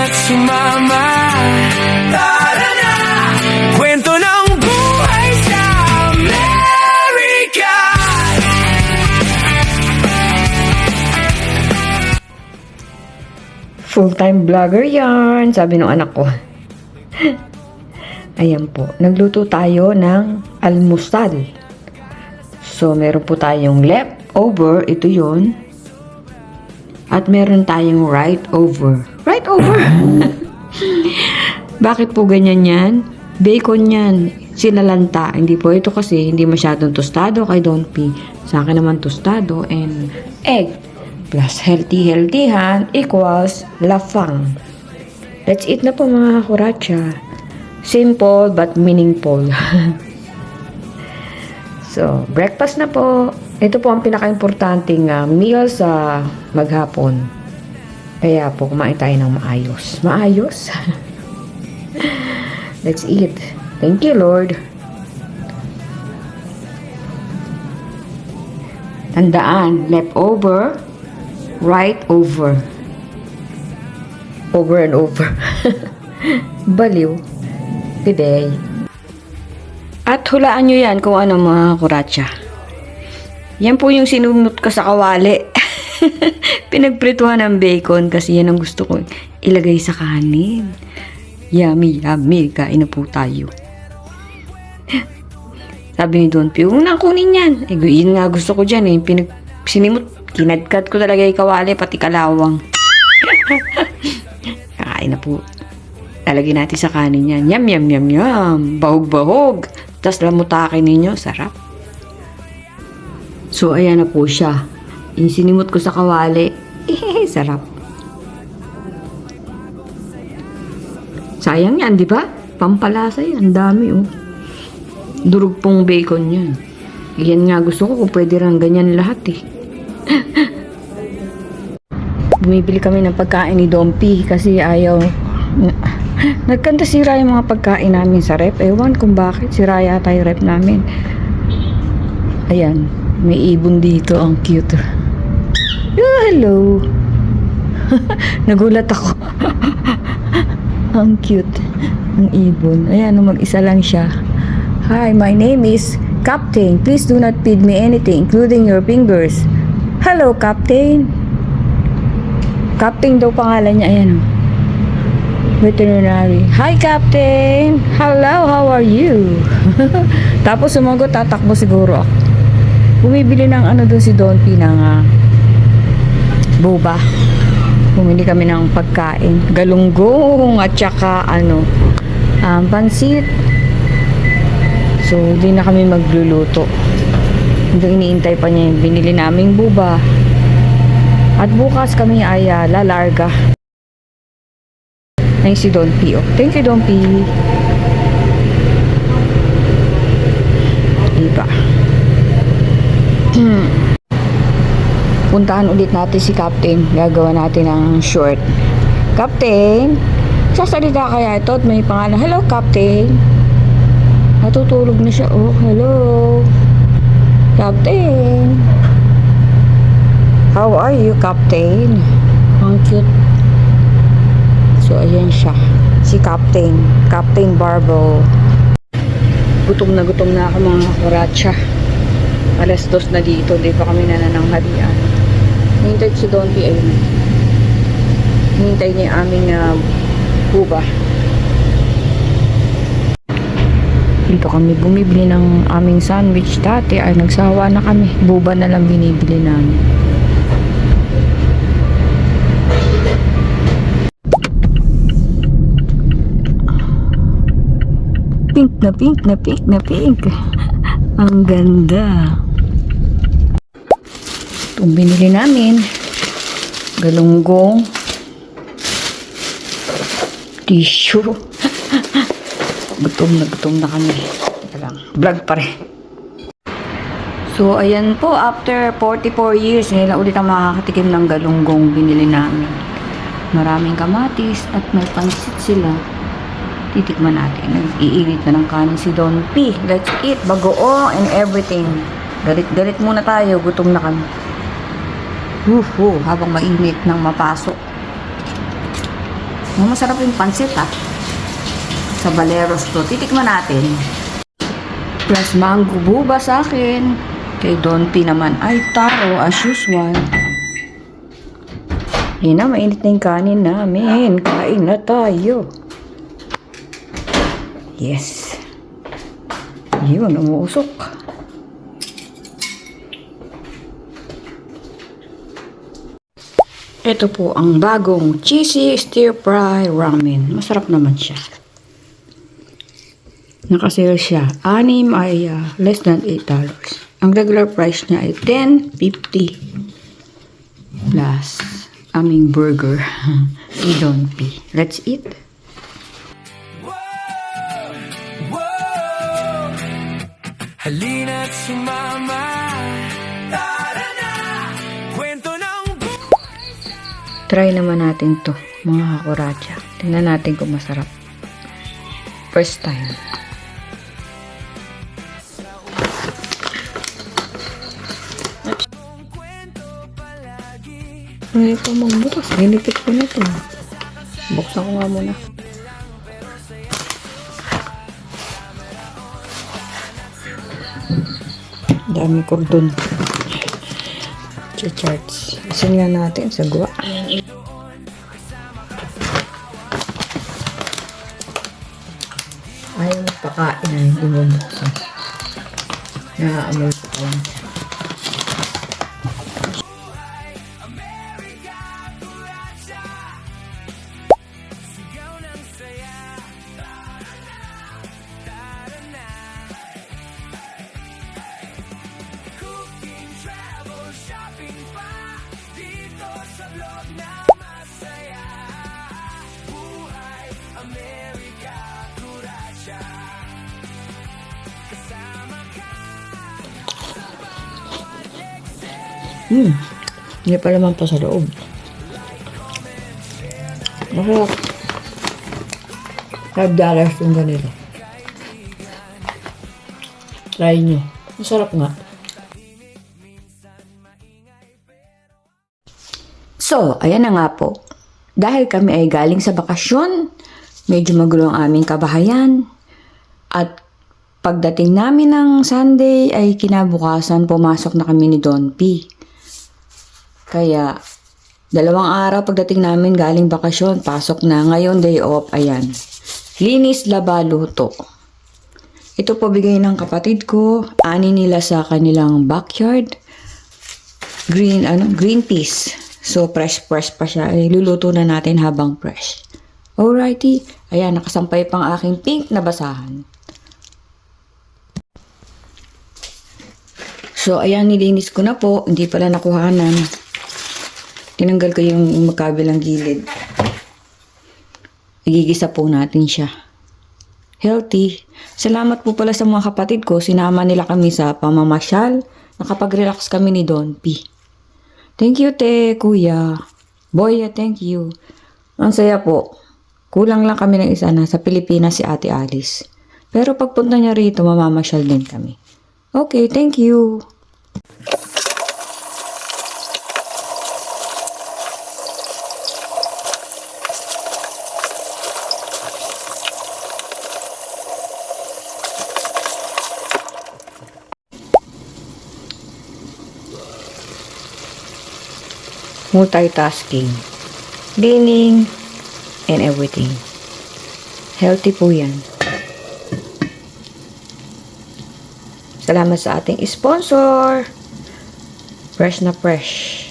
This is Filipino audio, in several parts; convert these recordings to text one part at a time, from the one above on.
at sumama. Tara na! Kwento ng buhay sa Amerika. Full-time vlogger yan, sabi ng anak ko. Ayan po, nagluto tayo ng almusal. So, meron po tayong leftover, ito yon. At meron tayong right over. Right over! Bakit po ganyan yan? Bacon yan. Sinalanta. Hindi po ito kasi hindi masyadong tostado kay Don P. Sa akin naman tostado and egg. Plus healthy-healthyhan equals lafang. Let's eat na po mga kuratsa. Simple but meaningful. So, breakfast na po. Ito po ang pinaka-importanting meal sa maghapon. Kaya po, kumain tayo ng maayos. Maayos? Let's eat. Thank you, Lord. Tandaan, leftover, right over. Over and over. Baliw. Today. At hulaan nyo yan kung ano mga kuratsa. Yan po yung sinunod ko sa kawali. Pinagprituhan ng bacon kasi yan ang gusto ko ilagay sa kanin. Yummy, yummy. Kain na po tayo. Sabi ni Don P, huwag na kunin yan. Eh, yun nga gusto ko dyan eh. Sinimot, kinadkad ko talaga yung kawali, pati kalawang. Kakain na po. Lalagyan natin sa kanin yan. Yum, yum, yum, yum. Bahog-bahog. Tapos lamutakin ninyo. Sarap. So, ayan na po siya. Sinimot ko sa kawali. Sarap. Sayang yan, di ba? Pampalasa yan. Ang dami, oh. Durog pong bacon yan. Yan nga gusto ko kung pwede rin ganyan lahat, eh. Bumibili kami ng pagkain ni Don P kasi ayaw... Nagkanta sira yung mga pagkain namin sa rep. Ewan kung bakit. Sira yata yung rep namin. Ayan. May ibon dito. Ang cute. Oh, hello. Nagulat ako. Ang cute. Ang ibon. Ayan. Mag-isa lang siya. Hi, my name is Captain. Please do not feed me anything, including your fingers. Hello, Captain. Captain daw pangalan niya. Ayan, oh. Veterinary. Hi, Captain! Hello, how are you? Tapos sumagot, tatakbo siguro ako. Bumibili ng ano doon si Don P ng boba. Bumili kami ng pagkain. Galunggong at saka pansit. So, hindi na kami magluluto. Hindi iniintay pa niya yung binili naming boba. At bukas kami ay lalarga. Ay si Don P. Oh. Thank you, Don P. Diba? Puntahan ulit natin si Captain. Gagawa natin ng short. Captain, sasalita kaya ito at may pangalan. Hello, Captain. Natutulog na siya. Oh, hello. Captain. How are you, Captain? Ang cute. So, ayan siya. Si Captain. Captain Barbo. Gutom na ako mga kuratsa. Alas 2 na dito. Di pa kami nanananghalian. Hintay si Don P. Ayun. Hintay niya yung aming buba. Dito kami bumibili ng aming sandwich. Dati ay nagsawa na kami. Buba na lang binibili namin. Pink na pink na pink na pink. Ang ganda. Itong binili namin. Galunggong. Tissue. Gutom na kami. Vlog pa rin. So, ayan po. After 44 years, nila ulit ang makakatikim ng galunggong binili namin. Maraming kamatis at may pansit sila. Titikman natin. Nag-iinit na ng kanin si Don P. Let's eat. Bagoong and everything. Galit muna tayo. Gutom na kami. Habang mainit nang mapasok. Masarap yung pansit sa Baleros to. Titikman natin. Plus mango buba sa akin. Kay Don P naman ay taro as usual. Yun na, mainit na yung kanin namin. Kain na tayo. Yes. Yun, umuusok. Ito po ang bagong cheesy stir-fry ramen. Masarap naman siya. Nakasale siya. 6 ay less than $8. Ang regular price niya ay $10.50. Plus, aming burger. We don't pay. Let's eat. Halina't sumama. Tara na. Kwento ng Try naman natin to, mga kakuracha. Tingnan natin kung masarap. First time. Ay, ito magbukas. Ginipit ko na to. Buksan ko nga muna. Dami kordon. Charts. Isin nga natin sa gawa. Ayaw magpakain na hindi mo buksan. Nakaamoy ko pa lang. Hindi pa naman pa sa loob. Masarap. $5 yung ganito. Try nyo. Masarap nga. So, ayan na nga po. Dahil kami ay galing sa bakasyon, medyo magulo ang aming kabahayan. At pagdating namin ng Sunday ay kinabukasan pumasok na kami ni Don P. Kaya, 2 araw pagdating namin galing bakasyon, pasok na. Ngayon, day off, ayan. Linis, laba, luto. Ito po bigay ng kapatid ko. Ani nila sa kanilang backyard. Green peas. So, fresh pa siya. Luluto na natin habang fresh. Alrighty. Ayan, nakasampay pang aking pink na basahan. So, ayan, nilinis ko na po. Hindi pala nakuhanan. Tinanggal ko yung magkabilang gilid. Igigisa po natin siya. Healthy. Salamat po pala sa mga kapatid ko. Sinama nila kami sa pamamasyal. Nakapag-relax kami ni Don P. Thank you, te, kuya. Boy, thank you. Ang saya po. Kulang lang kami ng isa na sa Pilipinas si Ate Alice. Pero pagpunta niya rito, mamamasyal din kami. Okay, thank you. Multitasking, cleaning, and everything. Healthy po yan. Salamat sa ating sponsor. Fresh na fresh.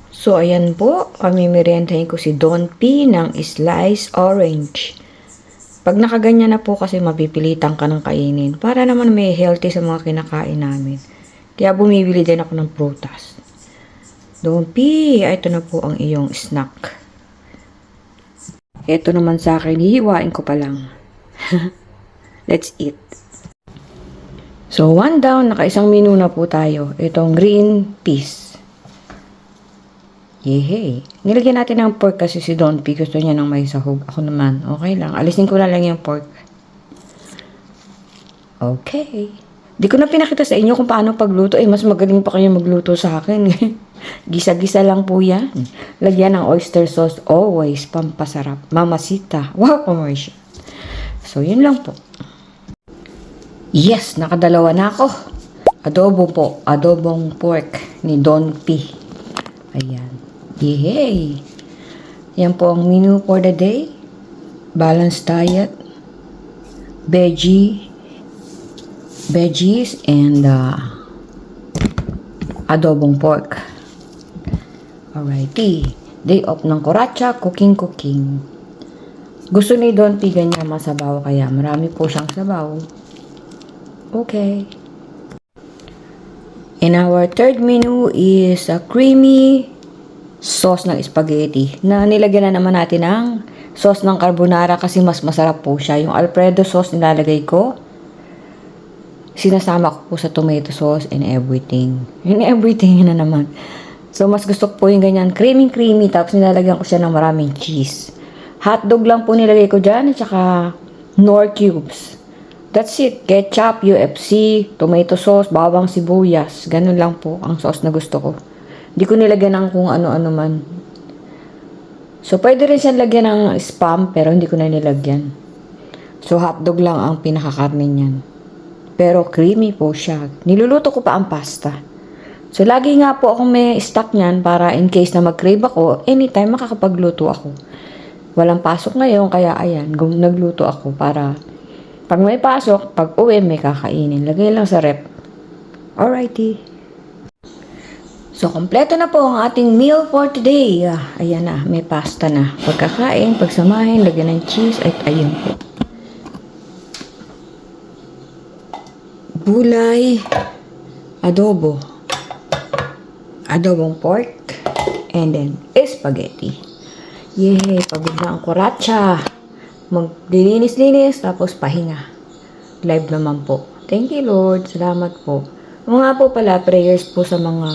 So, ayan po. Pamimirientahin ko si Don P ng slice orange. Pag nakaganyan na po kasi mapipilitan ka ng kainin. Para naman may healthy sa mga kinakain namin. Kaya bumibili din ako ng prutas. Don P, ito na po ang iyong snack. Ito naman sa akin, hihiwain ko pa lang. Let's eat. So, 1 down, naka-1 menu na po tayo. Itong green peas. Yehey. Nilagyan natin ng pork kasi si Don P. Gusto niya ng may sahog. Ako naman, okay lang. Alisin ko na lang yung pork. Okay. Di ko na pinakita sa inyo kung paano pagluto. Mas magaling pa kayo magluto sa akin. Gisa-gisa lang po yan. Lagyan ng oyster sauce. Always pampasarap. Mamasita. Wow, commercial. So, yun lang po. Yes, nakadalawa na ako. Adobo po. Adobong pork ni Don P. Ayan. Yay! Yan po ang menu for the day. Balanced diet. Veggies and adobong pork. Alrighty. Day off ng Kuratsa, cooking. Gusto ni Don P ganyan masabaw, kaya marami po siyang sabaw. Okay. And our third menu is a creamy sauce ng spaghetti na nilagyan na naman natin ng sauce ng carbonara kasi mas masarap po siya. Yung Alfredo sauce nilalagay ko, sinasama ko po sa tomato sauce and everything. And everything na naman. So, mas gusto ko po yung ganyan. Creamy. Tapos, nilalagyan ko siya ng maraming cheese. Hotdog lang po nilagay ko dyan. At saka, Knorr cubes. That's it. Ketchup, UFC, tomato sauce, bawang sibuyas. Ganun lang po ang sauce na gusto ko. Hindi ko nilagyan ng kung ano-ano man. So, pwede rin siyang lagyan ng spam, pero hindi ko na nilagyan. So, hotdog lang ang pinakakarne niyan. Pero creamy po siya. Niluluto ko pa ang pasta. So, lagi nga po akong may stock niyan para in case na mag-crave ako, anytime makakapagluto ako. Walang pasok ngayon, kaya ayan, nagluto ako para pag may pasok, pag uwi, may kakainin. Lagay lang sa rep. Alrighty. So, kompleto na po ang ating meal for today. Ayan na, may pasta na. Pagkakain, pagsamahin, lagyan ng cheese, at ayun po. Gulay, adobong pork, and then spaghetti. Yay! Pagod na ang Kuratsa. Maglilinis-linis, tapos pahinga. Live naman po. Thank you, Lord. Salamat po. Mga po pala, prayers po sa mga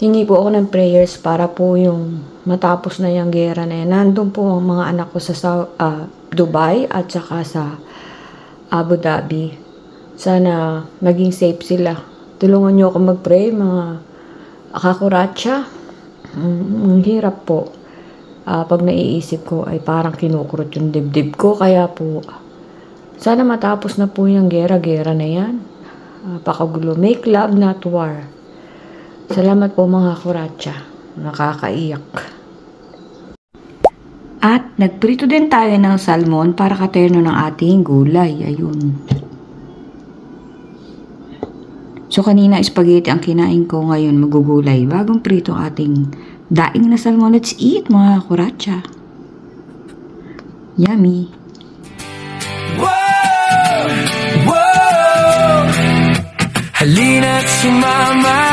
hingi po ako ng prayers para po yung matapos na yung gera na yan. Nandun po ang mga anak ko sa Dubai at saka sa Abu Dhabi. Sana maging safe sila. Tulungan nyo ako mag-pray, mga kakuratsa. Ang hirap po. Pag naiisip ko ay parang kinukurot yung dibdib ko. Kaya po, sana matapos na po yung gera-gera na yan. Pakagulo. Make love, not war. Salamat po mga kuratsa. Nakakaiyak. At nagprito din tayo ng salmon para katerno ng ating gulay. Ayun. So kanina spaghetti ang kinain ko, ngayon magugulay. Bagong prito ating daing na salmon. Let's eat mga kuratsa. Yummy. Whoa, halina't sumama.